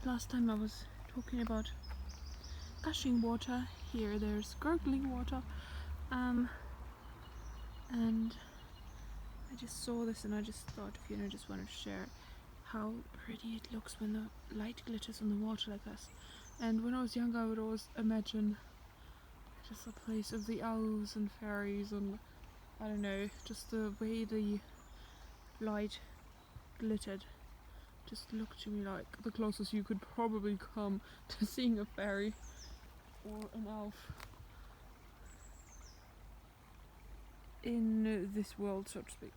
last time I was talking about gushing water. Here there's gurgling water. And I just saw this and I just thought of you, and I just wanted to share how pretty it looks when the light glitters on the water like this. And when I was younger I would always imagine just a place of the elves and fairies, and I don't know, just the way the light glittered just looked to me like the closest you could probably come to seeing a fairy or an elf in this world, so to speak.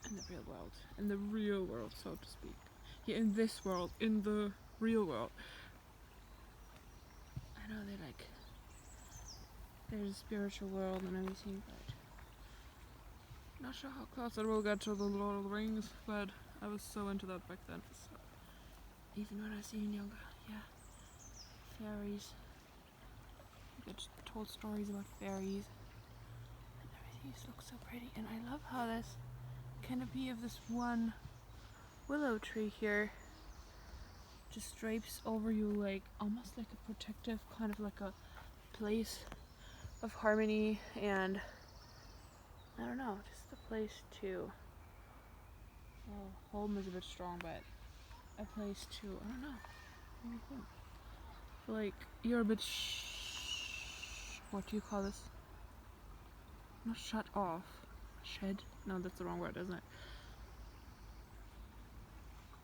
In the real world. In the real world, so to speak. Yeah, in this world. In the real world. I know there's a spiritual world and everything, but not sure how close it will get to the Lord of the Rings, but I was so into that back then. So even when I was even younger, yeah. Fairies. You get told stories about fairies. And everything just looks so pretty. And I love how this canopy of this one willow tree here just drapes over you, like almost like a protective, kind of like a place of harmony, and I don't know, just a place to, well, home is a bit strong, but a place to, I don't know, maybe home. Like you're a bit what do you call this? Not shut off. Shed? No, that's the wrong word, isn't it?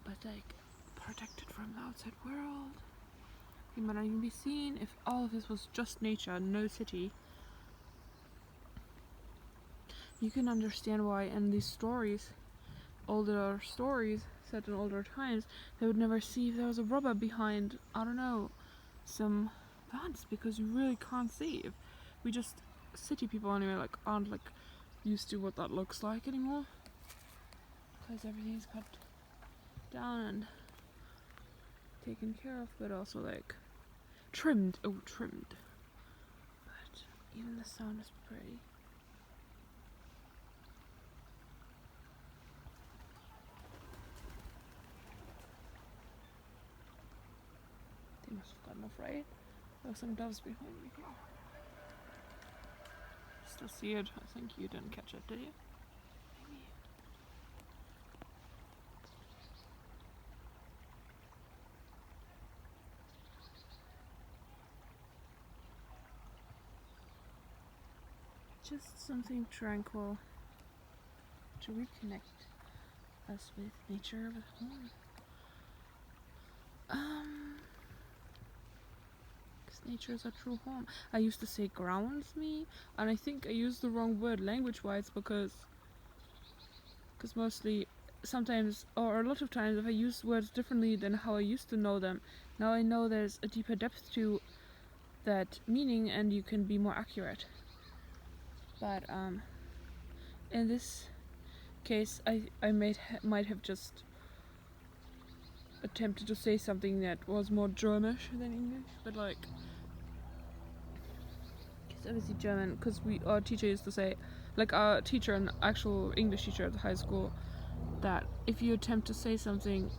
But like protected from the outside world. You might not even be seen. If all of this was just nature, no city, you can understand why in these stories, older stories set in older times, they would never see if there was a robber behind, I don't know, some plants, because you really can't see. If we just, city people anyway, like aren't like used to what that looks like anymore, because everything's cut down and taken care of, but also like trimmed. Oh, trimmed. But even the sound is pretty. They must have gotten off, right? There were some doves behind me here. Still see it. I think you didn't catch it, did you? Maybe. Just something tranquil to reconnect us with nature, with home. Because nature is our true home. I used to say grounds me, and I think I used the wrong word language-wise, because mostly sometimes, or a lot of times, if I use words differently than how I used to know them, now I know there's a deeper depth to that meaning and you can be more accurate. But in this case, I might have just attempted to say something that was more Germanish than English, but like, because obviously German, because our teacher used to say, like our teacher, an actual English teacher at the high school, that if you attempt to say something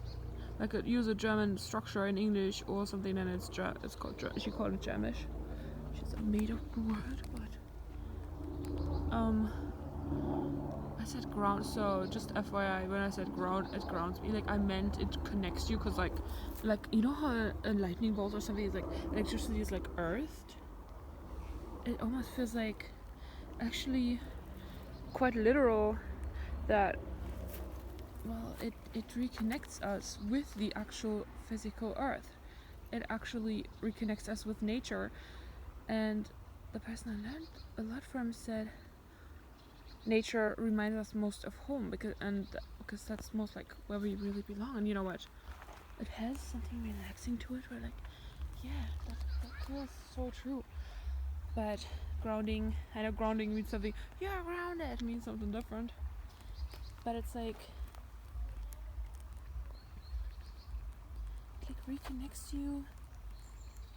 like use a German structure in English or something, then it's called she called it Germish. She's a made up word, but I said ground, so just FYI, when I said ground, it grounds me. Like I meant it connects you, cause like you know how a lightning bolt or something is like electricity is like earthed. It almost feels like actually quite literal that, well, it reconnects us with the actual physical earth. It actually reconnects us with nature. And the person I learned a lot from said nature reminds us most of home, because that's most like where we really belong. And you know what? It has something relaxing to it where like, yeah, that feels so true. But grounding, I know grounding means something, yeah, grounded means something different. But it's like reconnects you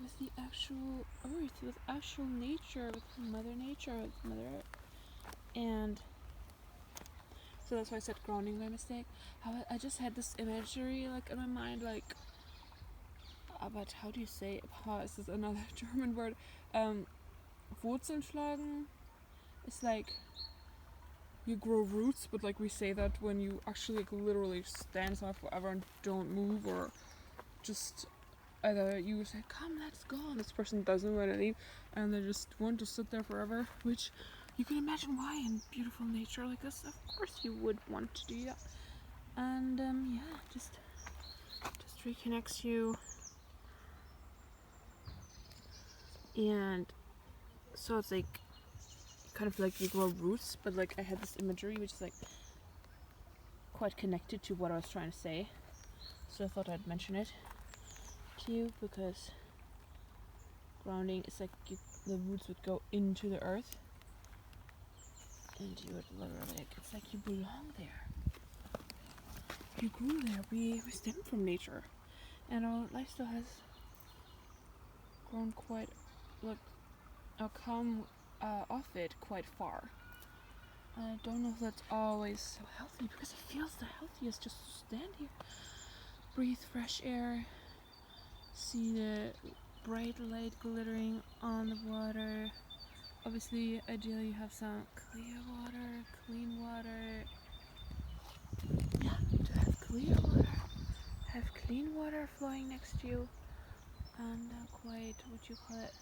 with the actual earth, with actual nature, with Mother Nature, with Mother Earth. And so that's why I said grounding by mistake. I just had this imagery like in my mind, like but how do you say is this another German word? Wurzeln schlagen. It's like you grow roots, but like we say that when you actually like literally stand somewhere forever and don't move, or just either you say come let's go and this person doesn't want to leave and they just want to sit there forever, which you can imagine why in beautiful nature like this. Of course you would want to do that. And yeah, just reconnects you. And so it's like kind of like you grow roots, but like I had this imagery which is like quite connected to what I was trying to say, so I thought I'd mention it to you, because grounding is like the roots would go into the earth and you would literally like, it's like you belong there, you grew there. We stem from nature, and our lifestyle has grown quite like come off it quite far. I don't know if that's always so healthy, because it feels the healthiest just to stand here, breathe fresh air, see the bright light glittering on the water. Obviously, ideally you have some clear water, clean water. Yeah, to have clear water, have clean water flowing next to you, and quite, what you call it,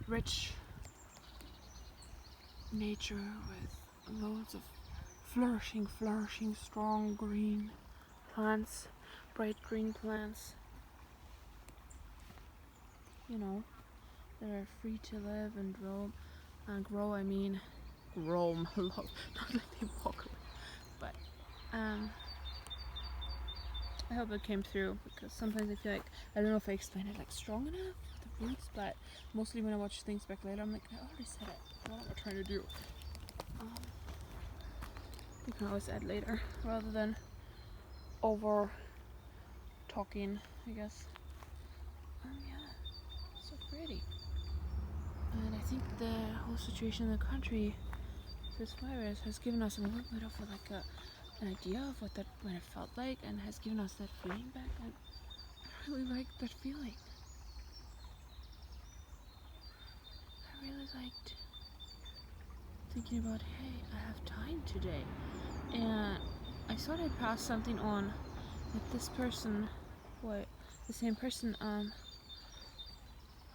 rich nature with loads of flourishing, strong green plants, bright green plants. You know, that are free to live and grow. Grow, I mean, roam, not like they walk away. But I hope it came through, because sometimes I feel like I don't know if I explained it like strong enough, the roots, but mostly when I watch things back later, I'm like, I already said it. What am I trying to do? You can always add later, rather than over talking, I guess. Yeah, so pretty. And I think the whole situation in the country, this virus, has given us a little bit of an idea of what that might have felt like, and has given us that feeling back. And I really liked that feeling. I really liked thinking about, hey, I have time today. And I thought I'd pass something on that this person, the same person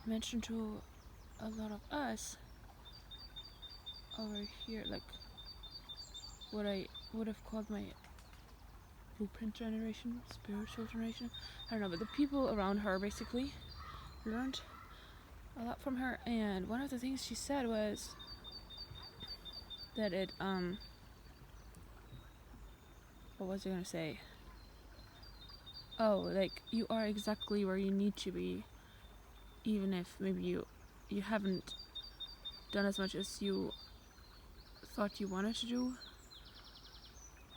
mentioned to a lot of us over here, like what I would have called my blueprint generation, spiritual generation. I don't know, but the people around her basically learned a lot from her, and one of the things she said was that it what was I gonna say? Oh, like you are exactly where you need to be, even if maybe you haven't done as much as you thought you wanted to do.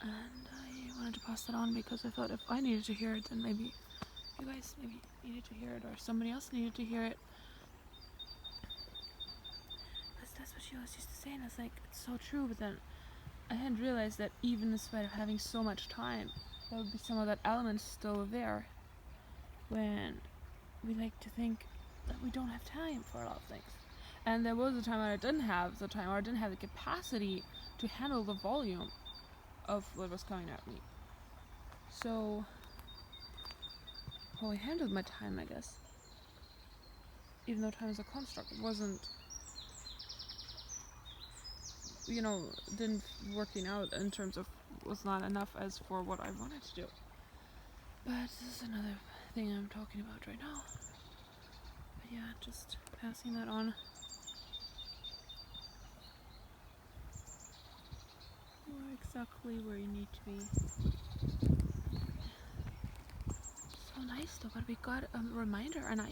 And I wanted to pass that on, because I thought if I needed to hear it, then maybe you guys maybe needed to hear it, or somebody else needed to hear it. Because that's what she always used to say, and I was like, it's so true. But then I hadn't realized that even in spite of having so much time, there would be some of that element still there, when we like to think that we don't have time for a lot of things. And there was a time when I didn't have the time, or I didn't have the capacity to handle the volume of what was coming at me. So how I handled my time, I guess, even though time is a construct, it wasn't, didn't working out in terms of, was not enough as for what I wanted to do. But this is another thing I'm talking about right now. But yeah, just passing that on. You're exactly where you need to be. So nice though, but we got a reminder, and I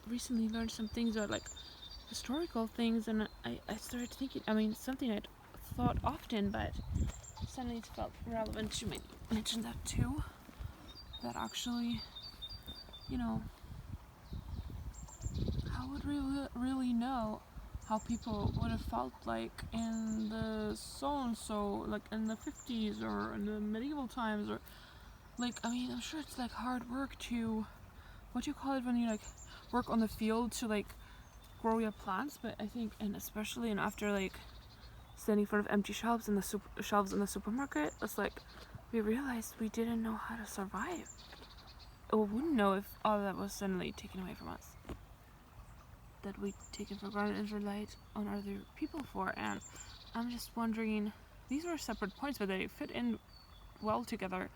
recently learned some things about like historical things, and I started thinking, something I'd thought often, but suddenly it felt relevant to mention that too. That actually, how would we really know how people would have felt like in the so like in the 50s or in the medieval times, or like, I'm sure it's like hard work to what do you call it when you like work on the field to like grow your plants? But I think, and especially and after like standing in front of empty shelves in the shelves in the supermarket, it's like we realized we didn't know how to survive, or wouldn't know if all that was suddenly taken away from us, that we take it for granted and relied on other people for. And I'm just wondering, these were separate points, but they fit in well together,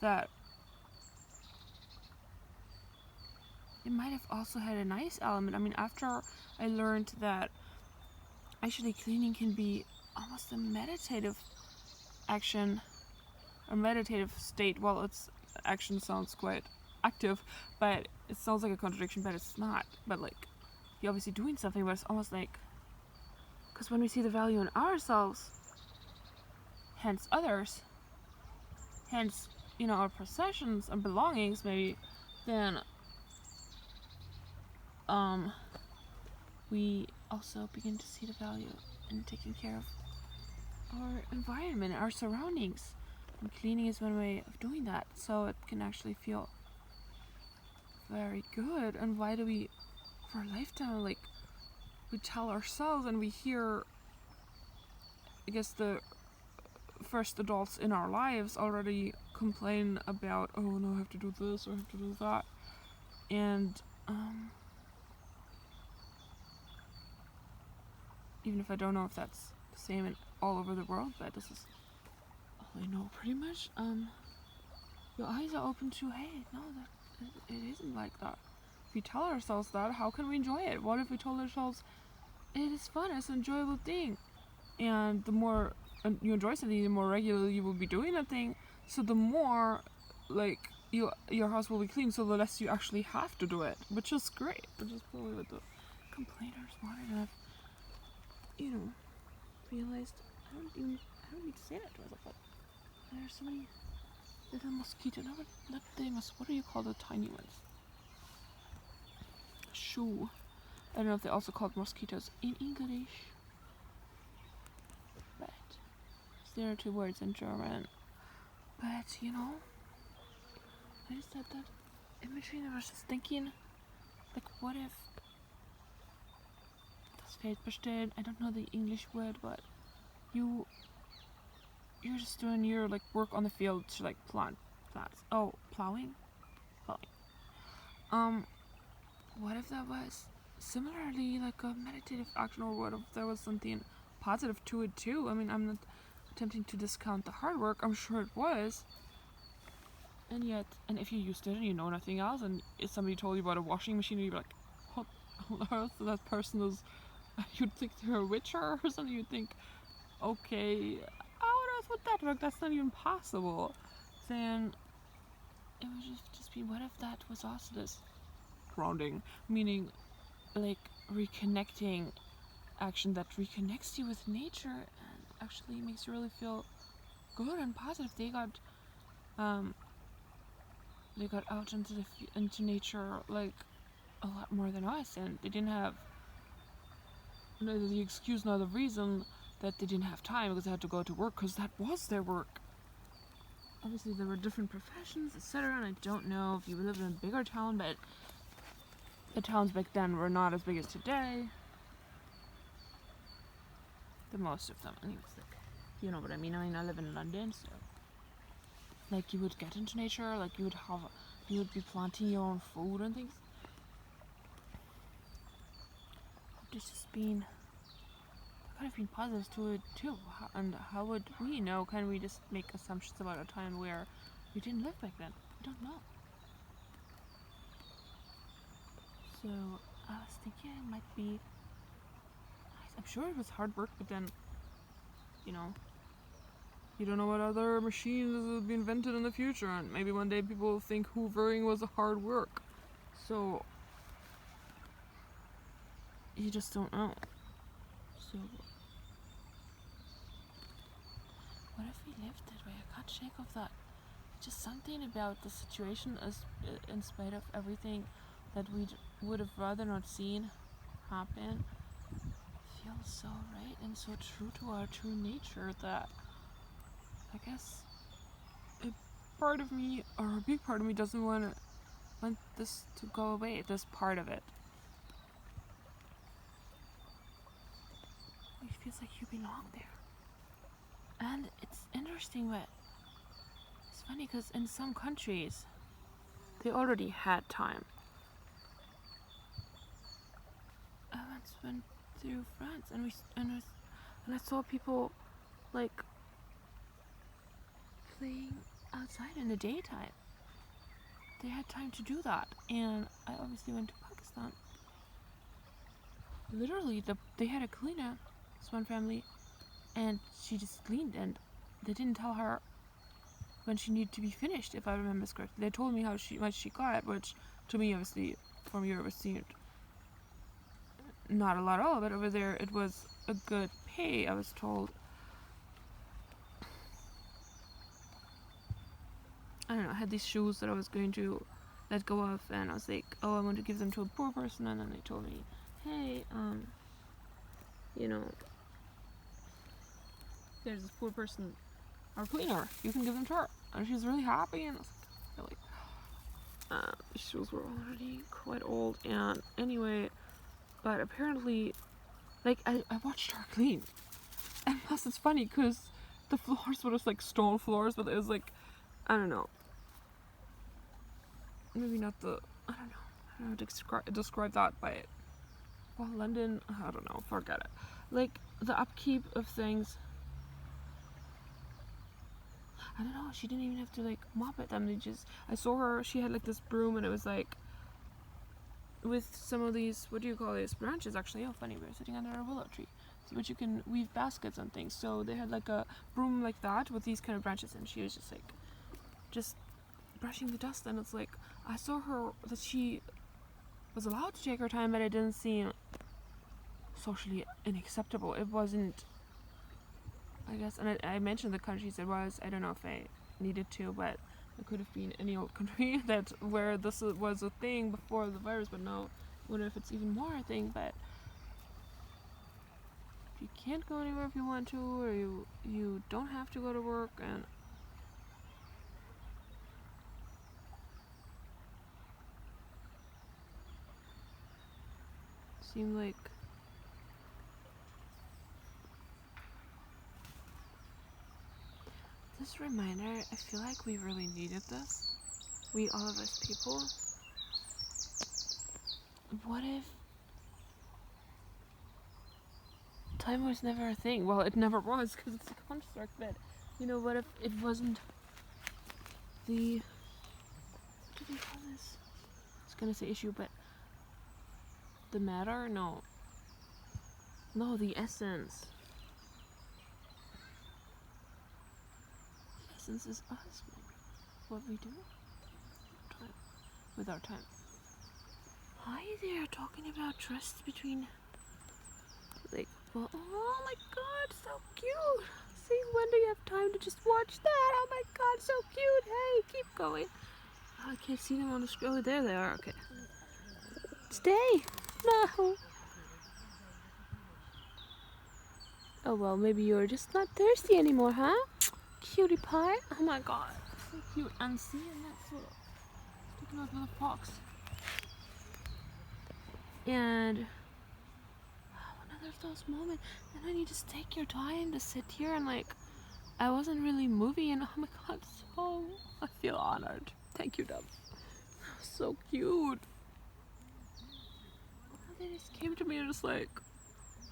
that it might have also had a nice element. I mean, after I learned that actually cleaning can be almost a meditative action, a meditative state. Well, its action sounds quite active, but it sounds like a contradiction, but it's not. But like, you're obviously doing something, but it's almost like, because when we see the value in ourselves, hence others, hence, you know, our possessions and belongings maybe, then we also begin to see the value in taking care of our environment, our surroundings. And cleaning is one way of doing that, so it can actually feel very good. And why do we, for a lifetime, like, we tell ourselves and we hear, I guess, the first adults in our lives already complain about, oh no, I have to do this or I have to do that. And even if I don't know if that's the same in all over the world, but this is all I know pretty much, your eyes are open to, hey, no, it isn't like that. If we tell ourselves that, how can we enjoy it? What if we told ourselves it is fun, it's an enjoyable thing, and the more you enjoy something, the more regularly you will be doing that thing, so the more like your house will be clean, so the less you actually have to do it, which is great. Which is probably what the complainers wanted. And I've, you know, realized I don't need to say that to myself, but there's so many little mosquitoes. Not the what do you call the tiny ones? Shoo. I don't know if they're also called mosquitoes in English, but there are two words in German. But you know, I just had that imagery and I was just thinking, like, what if das Feld bestellt, I don't know the English word, but you're just doing your like work on the field to like plant plants. Oh, plowing. What if that was similarly like a meditative action, or what if there was something positive to it too? I mean, I'm not attempting to discount the hard work, I'm sure it was. And yet, and if you used it and you know nothing else, and if somebody told you about a washing machine, you'd be like, what on earth? That person is, you'd think they're a witcher or something. You'd think, okay, how on earth would that work? That's not even possible. Then it would just be, what if that was also this grounding, meaning like reconnecting action that reconnects you with nature and actually makes you really feel good and positive. They got out into nature like a lot more than us, and they didn't have neither the excuse nor the reason that they didn't have time because they had to go to work, because that was their work. Obviously there were different professions, etc., and I don't know if you live in a bigger town, but the towns back then were not as big as today. The most of them, anyways, like, you know what I mean. I mean, I live in London, so like you would get into nature, like you would be planting your own food and things. There's just been, there could have been positives to it too. And how would we know? Can we just make assumptions about a time where we didn't live back then? We don't know. So I was thinking it might be, I'm sure it was hard work, but then, you know, you don't know what other machines will be invented in the future, and maybe one day people will think hoovering was a hard work. So you just don't know. So what if we lived that way? I can't shake off that. Just something about the situation, as in spite of everything that we would have rather not seen happen, feels so right and so true to our true nature that I guess a part of me, or a big part of me, doesn't want to want this to go away, this part of it. It feels like you belong there. And it's interesting, but it's funny because in some countries, they already had time. I once went through France and I saw people like playing outside in the daytime. They had time to do that, and I obviously went to Pakistan. Literally, they had a cleaner, this one family, and she just cleaned, and they didn't tell her when she needed to be finished, if I remember correctly. They told me how much she got, which to me, obviously, from Europe, it seemed not a lot at all, but over there, it was a good pay, I was told. I don't know, I had these shoes that I was going to let go of, and I was like, oh, I want to give them to a poor person, and then they told me, hey, you know, there's this poor person, our cleaner, you can give them to her. And she was really happy, and I was like, really? The shoes were already quite old, and anyway, but apparently, like, I watched her clean, and plus it's funny, because the floors were just like stone floors, but it was like, I don't know, maybe not the, I don't know how to describe that, but, well, London, I don't know, forget it. Like, the upkeep of things, I don't know, she didn't even have to, like, mop it. I saw her, she had, like, this broom, and it was, like, with some of these, what do you call these, branches, actually. Oh, funny, we were sitting under a willow tree, so which you can weave baskets and things. So they had, like, a broom like that with these kind of branches, and she was just, like, just brushing the dust, and it's, like, I saw her, that she was allowed to take her time, but it didn't seem socially unacceptable. It wasn't, I guess, and I mentioned the countries it was. I don't know if I needed to, but it could have been any old country that where this was a thing before the virus, but now I wonder if it's even more a thing. But you can't go anywhere if you want to, or you don't have to go to work, and it seemed like this reminder, I feel like we really needed this. We, all of us people. What if time was never a thing? Well, it never was, because it's a construct, but, you know, what if it wasn't the, what do they call this? I was gonna say issue, but the matter? No, the essence. The essence is us, what we do with our time. Hi there, talking about trust between, like, well, oh my god, so cute. See, when do you have time to just watch that? Oh my god, so cute. Hey, keep going. Oh, I can't see them on the screen. Oh, there they are. Okay. Stay. No. Oh, well, maybe you're just not thirsty anymore, huh? Cutie pie. Oh my god. So cute. And see, and that's what sticking out with a fox. And one of those moments, and then you just take your time to sit here and, like, I wasn't really moving, and oh my god, so I feel honored. Thank you, Dub. So cute. And they just came to me and just, like,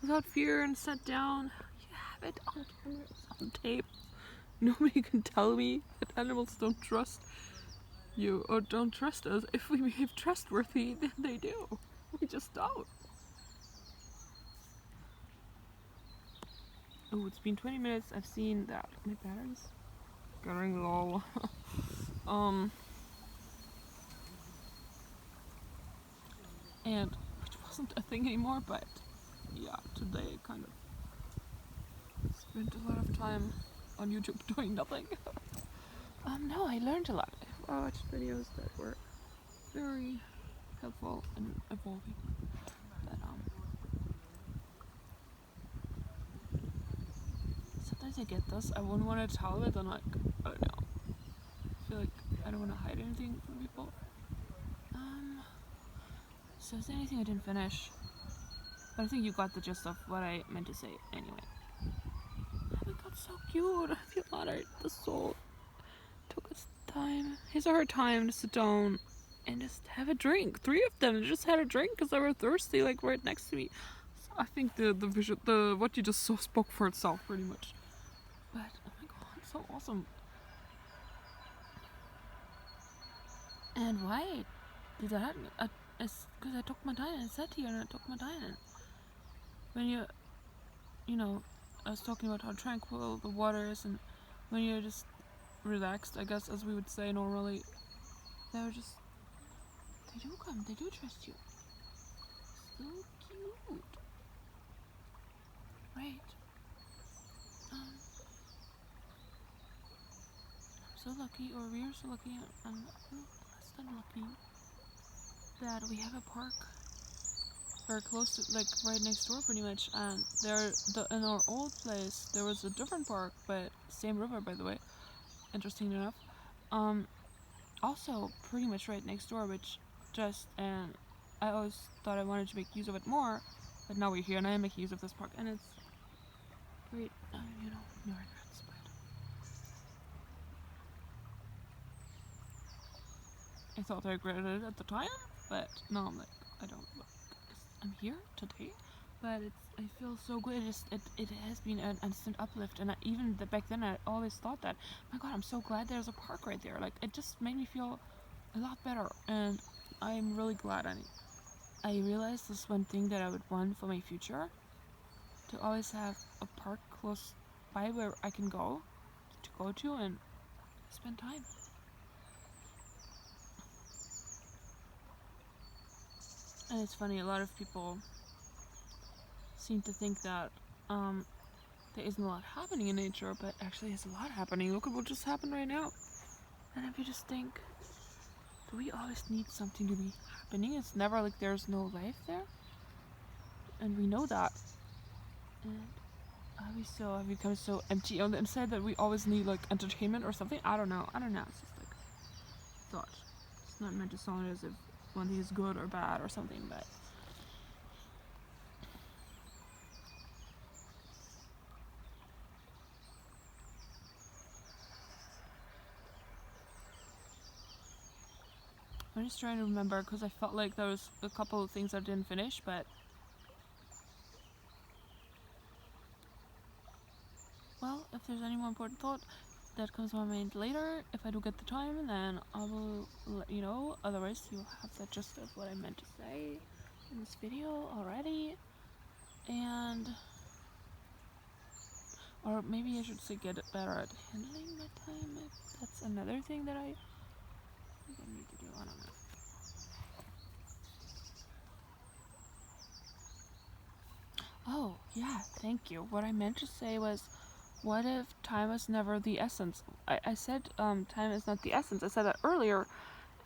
without fear, and sat down. You have it on camera, it's on tape. Nobody can tell me that animals don't trust you or don't trust us. If we behave trustworthy, then they do. We just don't. Oh, it's been 20 minutes. I've seen that my battery's getting low. And which wasn't a thing anymore, but yeah, today I kind of spent a lot of time on YouTube doing nothing. No, I learned a lot. I watched videos that were very helpful and evolving. But sometimes I get this. I wouldn't want to tell it, and, like, I don't know. I feel like I don't want to hide anything from people. So is there anything I didn't finish? But I think you got the gist of what I meant to say anyway. Oh my god, so cute. I feel honored. The soul took its time, his or her time to sit down and just have a drink. 3 of them just had a drink because they were thirsty, like right next to me. So I think the visual, what you just saw spoke for itself pretty much. But oh my god, so awesome. And why did that happen? It's because I took my time and sat here and I took my time. And when you know, I was talking about how tranquil the water is, and when you're just relaxed, I guess, as we would say normally, they do come, they do trust you. So cute. Right. I'm so lucky, or we are so lucky, and less than lucky, that we have a park very close to, like right next door pretty much. And in our old place there was a different park, but same river, by the way, interesting enough, also pretty much right next door, which and I always thought I wanted to make use of it more, but now we're here and I am making use of this park, and it's great. You know, no regrets, but I thought I regretted it at the time, but now I'm like, I don't, I'm here today, but I feel so good. It has been an instant uplift, and even back then I always thought that, my god, I'm so glad there's a park right there. Like, it just made me feel a lot better, and I'm really glad. I realized this one thing that I would want for my future, to always have a park close by where I can go to and spend time. And it's funny, a lot of people seem to think that there isn't a lot happening in nature, but actually there's a lot happening. Look at what just happened right now. And if you just think, do we always need something to be happening? It's never like there's no life there, and we know that. And have we become so empty on the inside that we always need like entertainment or something? I don't know. It's just like thought. It's not meant to sound as if one thing is good or bad or something, but I'm just trying to remember, because I felt like there was a couple of things I didn't finish, but well, if there's any more important thought that comes to my mind later, if I do get the time, then I will let you know. Otherwise, you have the gist of what I meant to say in this video already. And or maybe I should say get better at handling my time. If that's another thing that I think I need to do. I don't know. Oh, yeah, thank you. What I meant to say was, what if time is never the essence? I said time is not the essence. I said that earlier,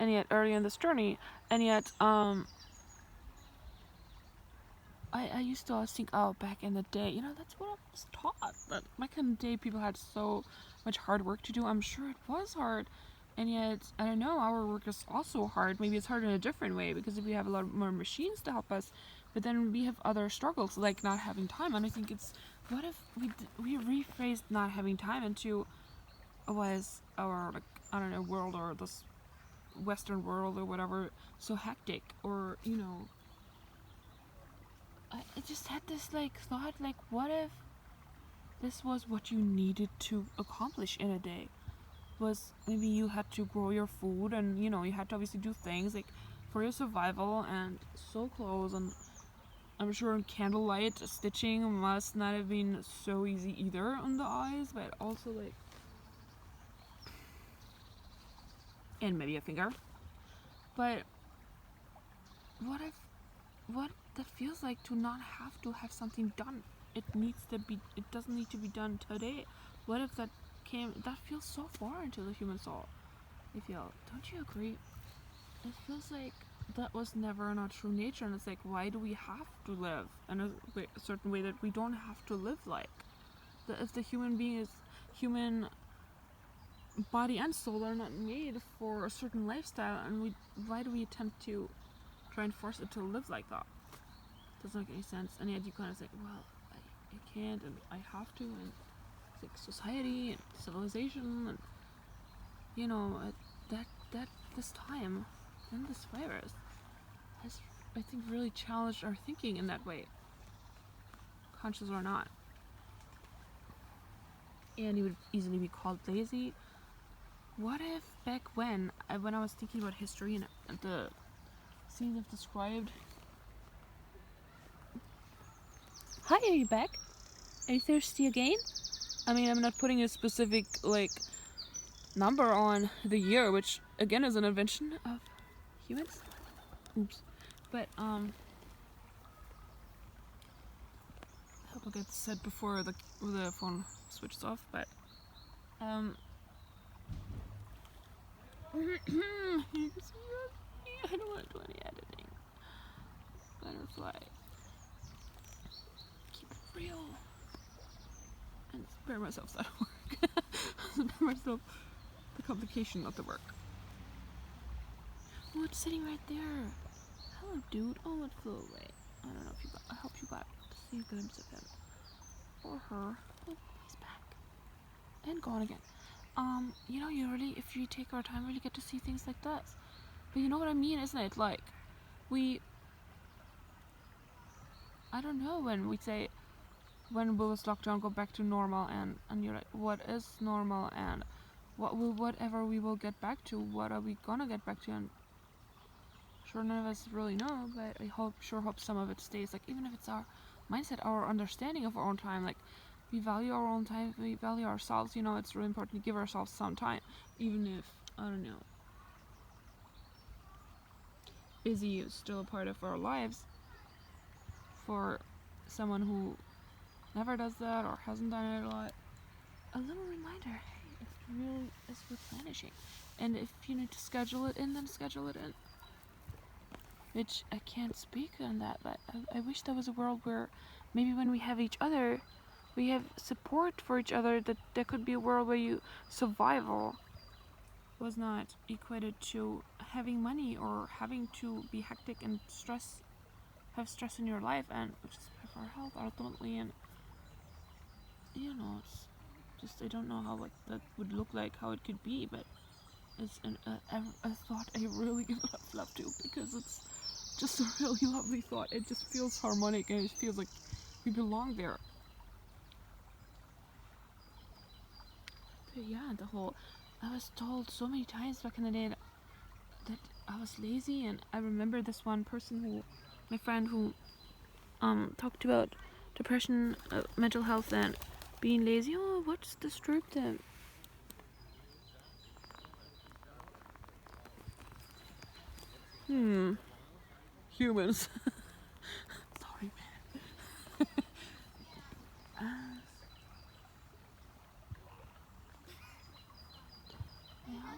and yet earlier in this journey, and yet I used to always think, oh, back in the day, you know, that's what I was taught. That back in the day, people had so much hard work to do. I'm sure it was hard, and yet, I don't know, our work is also hard. Maybe it's hard in a different way, because we have a lot more machines to help us, but then we have other struggles, like not having time. And I think it's, what if we rephrased not having time into, was our, like, I don't know, world, or this Western world or whatever, so hectic, or, you know, I just had this like thought, like, what if this was what you needed to accomplish in a day? Was maybe you had to grow your food, and you know, you had to obviously do things like for your survival and sew clothes, and I'm sure candlelight stitching must not have been so easy either on the eyes, but also like, and maybe a finger. But what if, what that feels like to not have to have something done? It doesn't need to be done today. What if that feels so far into the human soul, I feel. Don't you agree? It feels like that was never in our true nature, and it's like, why do we have to live in a certain way that we don't have to live like? If the human body and soul are not made for a certain lifestyle, and why do we attempt to try and force it to live like that. Doesn't make any sense. And yet you kind of say, well, I can't, and I have to, and it's like society and civilization, and you know, that this time and this virus has, I think, really challenged our thinking in that way, conscious or not. And you would easily be called lazy. What if back when I was thinking about history and the scenes I've described. Hi, are you back? Are you thirsty again? I mean, I'm not putting a specific number on the year, which again is an invention of humans. Oops. But I hope it gets said before the phone switches off. But I don't want to do any editing. Butterfly. Keep it real. And spare myself that work. Spare myself the complication of the work. Oh, it's sitting right there. Hello, dude. Oh, it flew away. I don't know if you got. I hope you got to see a glimpse of him or her. Oh, he's back and gone again. You know, you really, if you take our time, really get to see things like this. But you know what I mean, isn't it? Like, I don't know when we say, when will this lockdown go back to normal, and you're like, what is normal, and whatever we will get back to, what are we gonna get back to? And sure, none of us really know, but I hope some of it stays. Like, even if it's our mindset, our understanding of our own time, like, we value our own time, we value ourselves, you know, it's really important to give ourselves some time, even if, I don't know, busy is still a part of our lives. For someone who never does that or hasn't done it a lot, a little reminder, hey, it really is replenishing. And if you need to schedule it in, then schedule it in. Which I can't speak on that, but I wish there was a world where maybe when we have each other, we have support for each other, that there could be a world where survival was not equated to having money or having to be hectic and have stress in your life, and which is bad for our health ultimately. And you know, it's just, I don't know how that would look like, how it could be, but it's a thought I really give love to, because it's just a really lovely thought. It just feels harmonic, and it feels like we belong there. But yeah, I was told so many times back in the day that I was lazy, and I remember this one person my friend who talked about depression, mental health, and being lazy. Oh, what's disturbed them? Humans. Sorry, man. Yeah.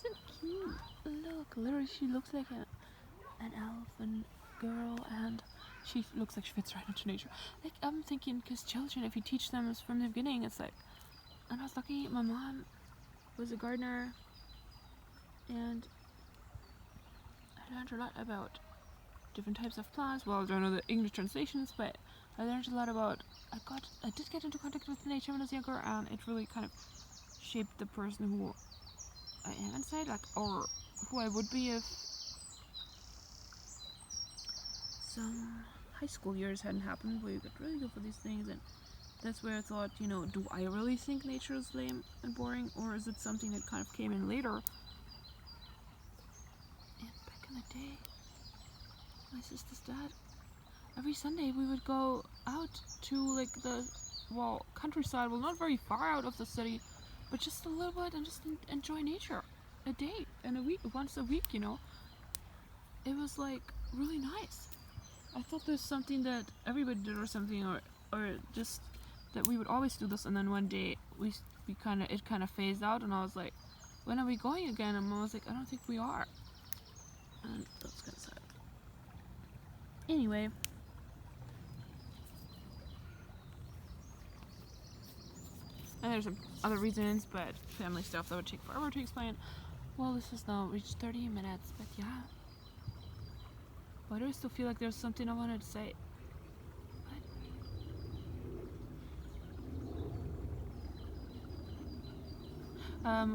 So cute. Look, literally, she looks like an elf and girl, and she looks like she fits right into nature. Like, I'm thinking, because children, if you teach them from the beginning, it's like, and I was lucky, my mom was a gardener, and I learned a lot about different types of plants. Well, I don't know the English translations, but I learned a lot about, I did get into contact with nature when I was younger, and it really kind of shaped the person who I am inside, like, or who I would be if some high school years hadn't happened, where you could really go for these things. And that's where I thought, you know, do I really think nature is lame and boring, or is it something that kind of came in later? And back in the day, my sister's dad, every Sunday we would go out to like the countryside, well, not very far out of the city, but just a little bit, and just enjoy nature. A day and a week, once a week, you know. It was like really nice. I thought there's something that everybody did, or something, or just that we would always do this, and then one day it kind of phased out, and I was like, when are we going again? And Mom was like, I don't think we are. And that's kind of sad. Anyway, And there's some other reasons, but family stuff that would take forever to explain. Well, this has now reached 30 minutes, but yeah. Why do I still feel like there's something I wanted to say?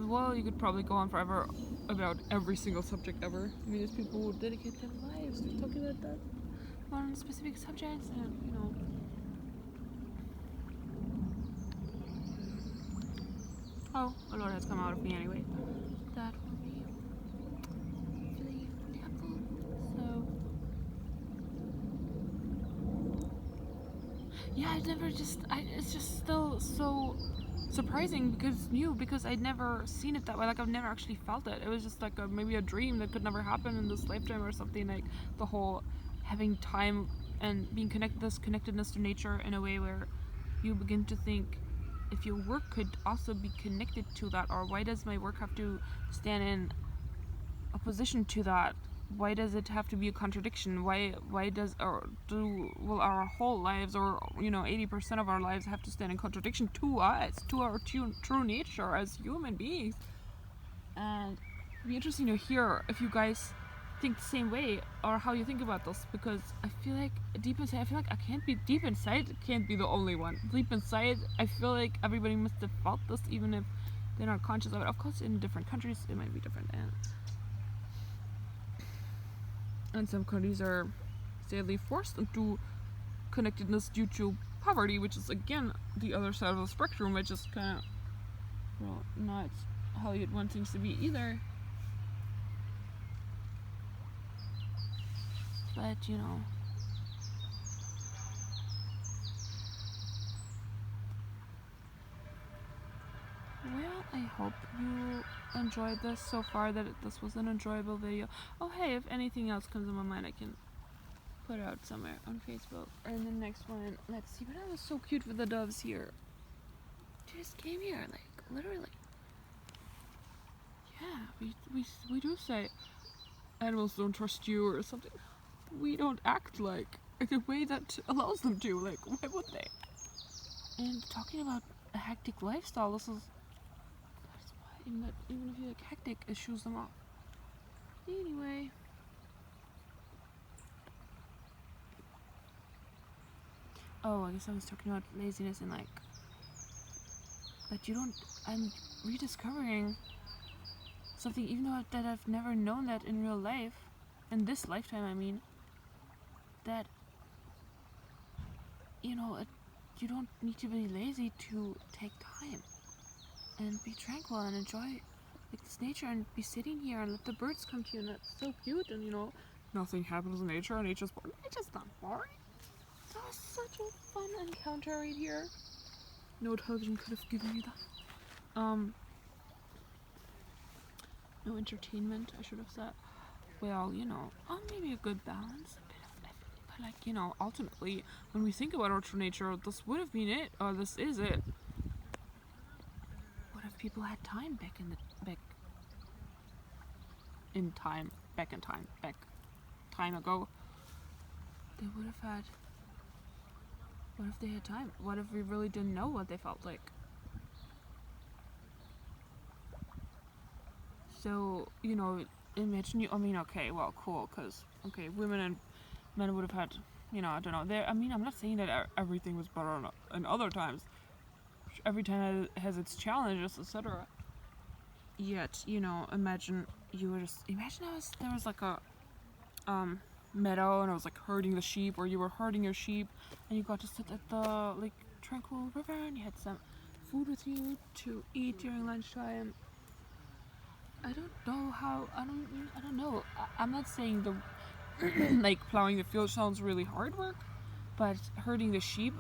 Well, you could probably go on forever about every single subject ever. I mean, there's people who dedicate their lives to talking about that on specific subjects, and you know. Oh, a lot has come out of me anyway. That will be really, really helpful. So, yeah, it's just still so surprising because it's new, because I'd never seen it that way. Like, I've never actually felt it. It was just like maybe a dream that could never happen in this lifetime or something. Like the whole having time and being this connectedness to nature in a way where you begin to think if your work could also be connected to that, or why does my work have to stand in opposition to that? Why does it have to be a contradiction? Why does our whole lives, or 80% of our lives, have to stand in contradiction to us, to our true nature as human beings? And it'd be interesting to hear if you guys think the same way, or how you think about this, because I feel like deep inside, I can't be the only one. Deep inside, I feel like everybody must have felt this, even if they're not conscious of it. Of course, in different countries, it might be different, and some countries are sadly forced into connectedness due to poverty, which is again the other side of the spectrum, which is kind of not how you'd want things to be either. But well, I hope you enjoyed this so far, that this was an enjoyable video. Oh hey, if anything else comes in my mind, I can put out somewhere on Facebook. And the next one, let's see, but that was so cute with the doves here. They just came here, like, literally. Yeah, we do say animals don't trust you or something. We don't act like in a way that allows them to. Like, why would they? And talking about a hectic lifestyle, that's why, even if you like hectic, it shows them off. Anyway. Oh, I guess I was talking about laziness and like, but I'm rediscovering something, even though that I've never known that in real life, in this lifetime, I mean, that, you don't need to be lazy to take time and be tranquil and enjoy like this nature, and be sitting here and let the birds come to you, and that's so cute. And nothing happens in nature, and nature's not boring. That was such a fun encounter right here. No television could have given me that. No entertainment, I should have said. Well, maybe a good balance, a bit of everything. But like, ultimately, when we think about our true nature, this would have been it, or this is it. What if people had time back time ago? They would have had. What if they had time? What if we really didn't know what they felt like? So, imagine you. I mean, okay, well, cool, because women and men would have had, I don't know. I'm not saying that everything was better in other times. Every time has its challenges, etc. Yet, imagine there was like a meadow, and I was like herding the sheep, or you were herding your sheep, and you got to sit at the like tranquil river, and you had some food with you to eat during lunchtime. I don't know. I'm not saying the like plowing the field sounds really hard work, but herding the sheep,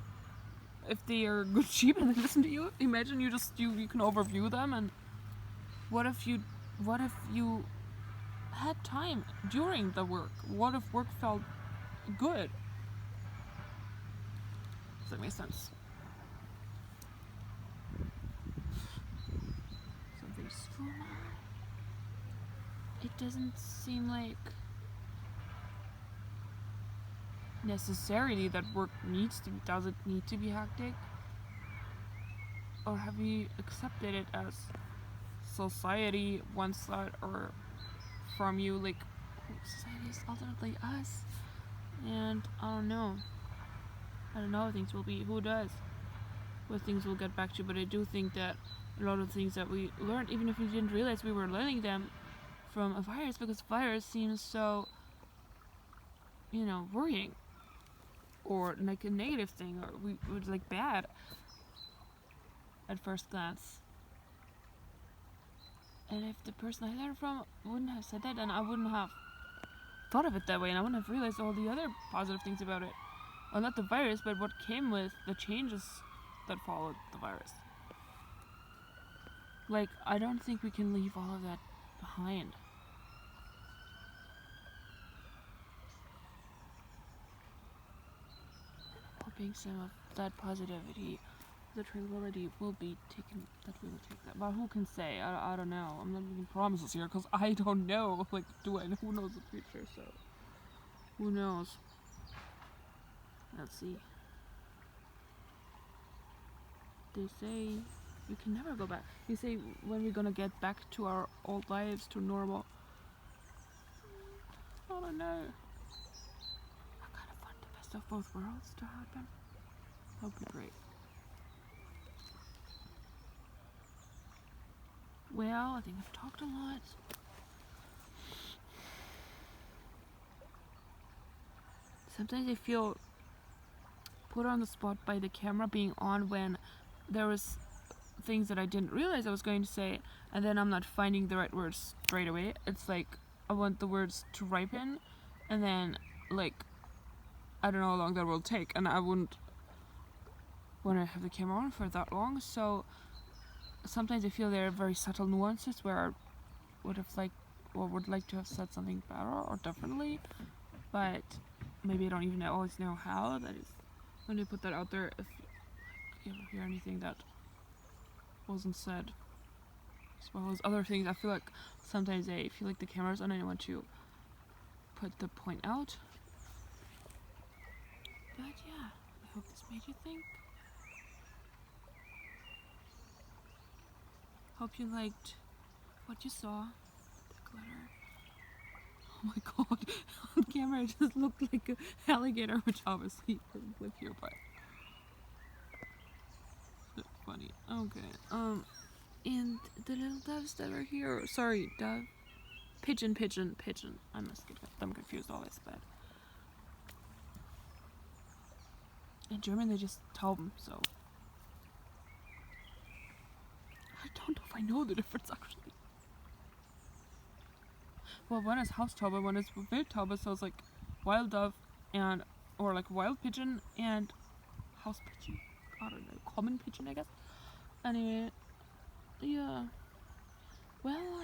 if they are good sheep and they listen to you, imagine you can overview them. And what if you had time during the work? What if work felt good? Does that make sense? Something strong. It doesn't seem like necessarily that work doesn't need to be hectic. or have we accepted it as society wants that, or from you, like society is ultimately us, and I don't know how things will be, who does, what things we'll get back to, but I do think that a lot of things that we learned, even if we didn't realize we were learning them from a virus, because virus seems so, worrying, or like a negative thing, or we was like bad at first glance. And if the person I learned from wouldn't have said that, then I wouldn't have thought of it that way, and I wouldn't have realized all the other positive things about it. Well, not the virus, but what came with the changes that followed the virus. Like, I don't think we can leave all of that behind. Hoping some of that positivity, the tranquility will be taken, that we will take that. But who can say? I don't know. I'm not making promises here, because I don't know. Like, do I know? Who knows the future, so who knows? Let's see. They say you can never go back. They say when we're gonna get back to our old lives, to normal. I don't know. I kind of want the best of both worlds to happen. That would be great. Well, I think I've talked a lot. Sometimes I feel put on the spot by the camera being on when there was things that I didn't realize I was going to say, and then I'm not finding the right words straight away. It's like I want the words to ripen, and then like I don't know how long that will take, and I wouldn't want to have the camera on for that long. So sometimes I feel there are very subtle nuances where I would have liked or would like to have said something better or differently, but maybe I don't even always know how. That is when you put that out there, if you ever hear anything that wasn't said, as well as other things, I feel like sometimes I feel like the camera's on and I want to put the point out. But yeah, I hope this made you think. Hope you liked what you saw. The glitter. Oh my god, on camera it just looked like an alligator, which obviously doesn't live here, but that's funny. Okay, and the little doves that are here, sorry, dove, pigeon, I must get them confused always, but in German they just Tauben, so I don't know if I know the difference actually. Well, one is Haustaube, one is Wildtaube, so it's like wild dove and, or like wild pigeon and house pigeon. I don't know, common pigeon, I guess. Anyway, yeah. Well,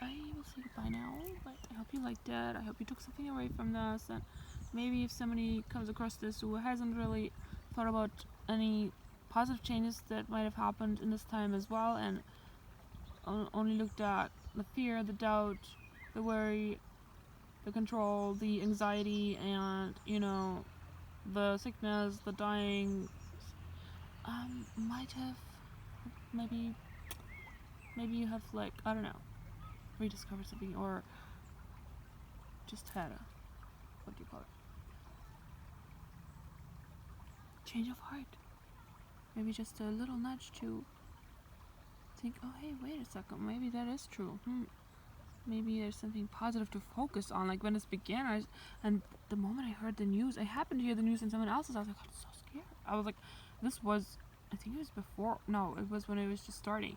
I will say goodbye now, but I hope you liked it. I hope you took something away from this, and maybe if somebody comes across this who hasn't really thought about any positive changes that might have happened in this time as well, and only looked at the fear, the doubt, the worry, the control, the anxiety, and the sickness, the dying, might have maybe you have, like, I don't know, rediscovered something, or just had a, what do you call it, change of heart, maybe just a little nudge to think, oh hey, wait a second, maybe that is true, maybe there's something positive to focus on. Like when this began, and the moment I heard the news, I happened to hear the news in someone else's, I was like, I'm so scared. I was like, this was, I think it was before, no, it was when it was just starting.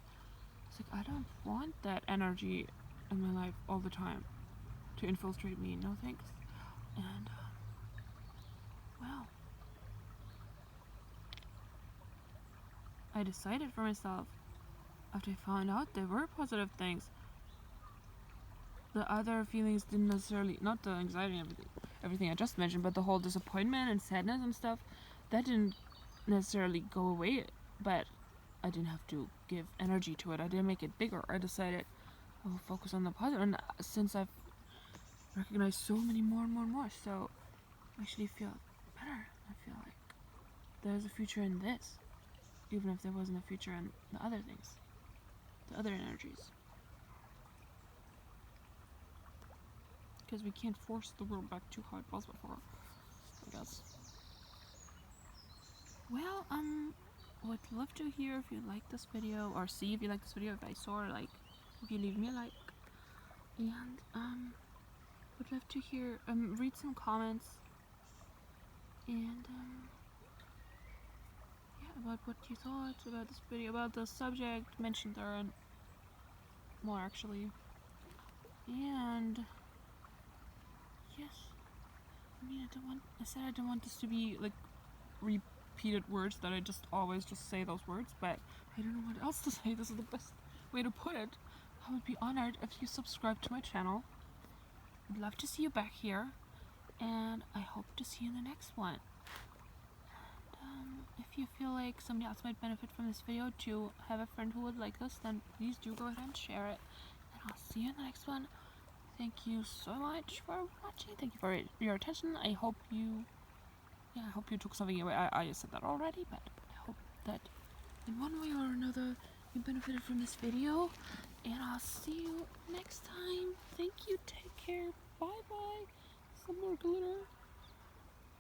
It's like, I don't want that energy in my life all the time to infiltrate me, no thanks. And, well, I decided for myself, after I found out there were positive things, the other feelings didn't necessarily, not the anxiety and everything I just mentioned, but the whole disappointment and sadness and stuff, that didn't necessarily go away, but I didn't have to give energy to it. I didn't make it bigger. I decided I will focus on the positive, and since I've recognized so many more and more, so I actually feel better. I feel like there's a future in this, even if there wasn't a future and the other things, the other energies. Because we can't force the world back to how it was before, I guess. Well, would love to hear if you like this video, or see if you like this video, if I saw, like, if you leave me a like. And, would love to hear, read some comments, and, yeah, about what you thought about this video, about the subject mentioned there, and more actually. And, yes, I mean, I said I don't want this to be, like, repeated words that I just always just say those words, but I don't know what else to say. This is the best way to put it. I would be honored if you subscribe to my channel. I'd love to see you back here, and I hope to see you in the next one. And, if you feel like somebody else might benefit from this video, to have a friend who would like this, then please do go ahead and share it, and I'll see you in the next one. Thank you so much for watching. Thank you for your attention. I hope you took something away. I said that already, but I hope that in one way or another you benefited from this video, and I'll see you next time. Thank you, take care, bye bye. Some more glitter.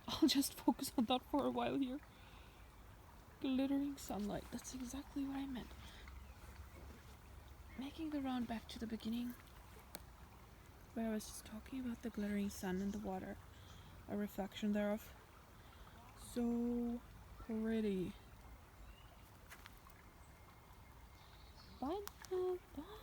I'll just focus on that for a while here. Glittering sunlight, that's exactly what I meant. Making the round back to the beginning, where I was just talking about the glittering sun and the water, a reflection thereof. So pretty. Bye now. Bye.